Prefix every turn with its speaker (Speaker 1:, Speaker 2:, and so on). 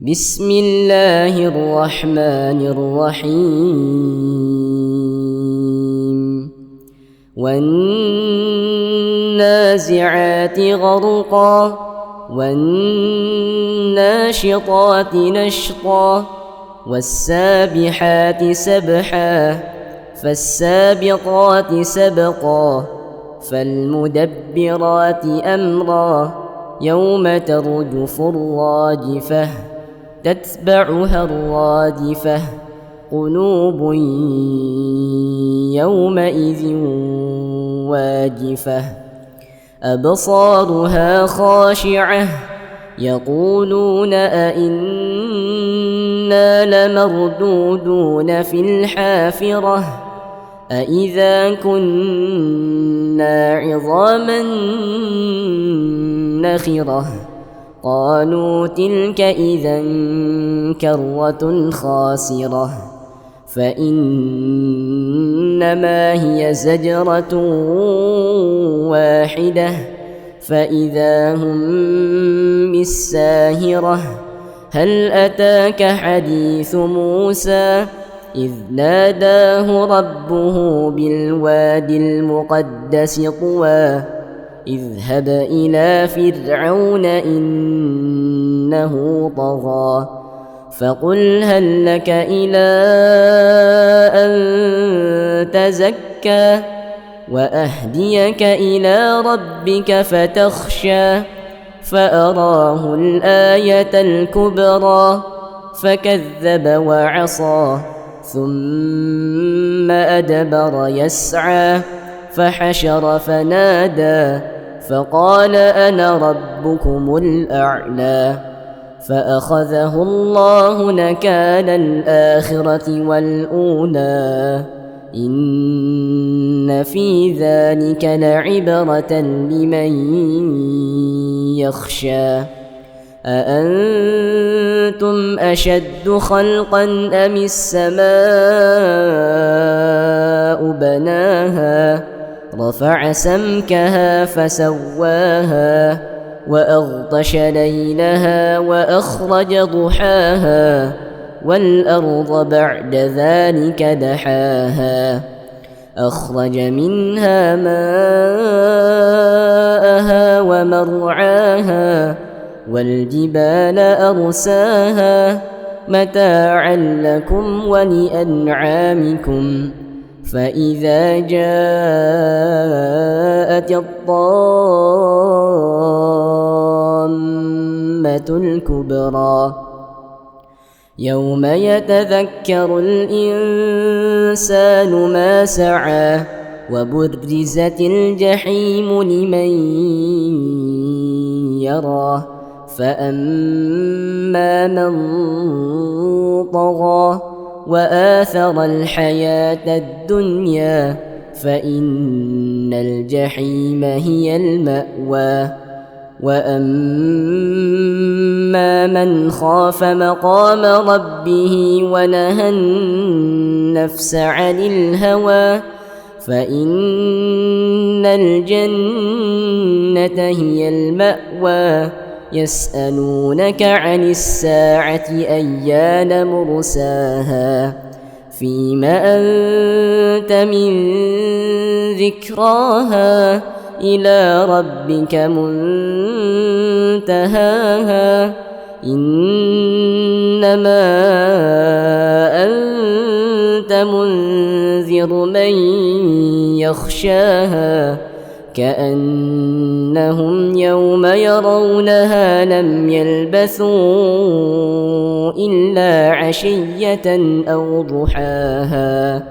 Speaker 1: بسم الله الرحمن الرحيم والنازعات غرقا والناشطات نشطا والسابحات سبحا فالسابقات سبقا فالمدبرات أمرا يوم ترجف الراجفة تتبعها الرادفة قلوب يومئذ واجفة أبصارها خاشعة يقولون أئنا لمردودون في الحافرة أئذا كنا عظاما نخرة قالوا تلك إذا كرة خاسرة فإنما هي زجرة واحدة فإذا هم بالساهرة هل أتاك حديث موسى إذ ناداه ربه بالوادي المقدس طوى اذهب إلى فرعون إنه طغى فقل هل لك إلى أن تزكى وأهديك إلى ربك فتخشى فأراه الآية الكبرى فكذب وعصى ثم أدبر يسعى فحشر فنادى فقال أنا ربكم الأعلى فأخذه الله نكال الآخرة والأولى إن في ذلك لعبرة لمن يخشى أأنتم أشد خلقا أم السماء بناها رفع سمكها فسواها وأغطش ليلها وأخرج ضحاها والأرض بعد ذلك دحاها أخرج منها ماءها ومرعاها والجبال أرساها متاعا لكم ولأنعامكم فإذا جاءت الطامة الكبرى يوم يتذكر الإنسان ما سعى وبرزت الجحيم لمن يرى فأما من طغى وآثر الحياة الدنيا فإن الجحيم هي المأوى وأما من خاف مقام ربه ونهى النفس عن الهوى فإن الجنة هي المأوى يسألونك عن الساعة أيان مرساها فيم أنت من ذكراها إلى ربك منتهاها إنما أنت منذر من يخشاها كأنهم يوم يرونها لم يلبثوا إلا عشية أو ضحاها.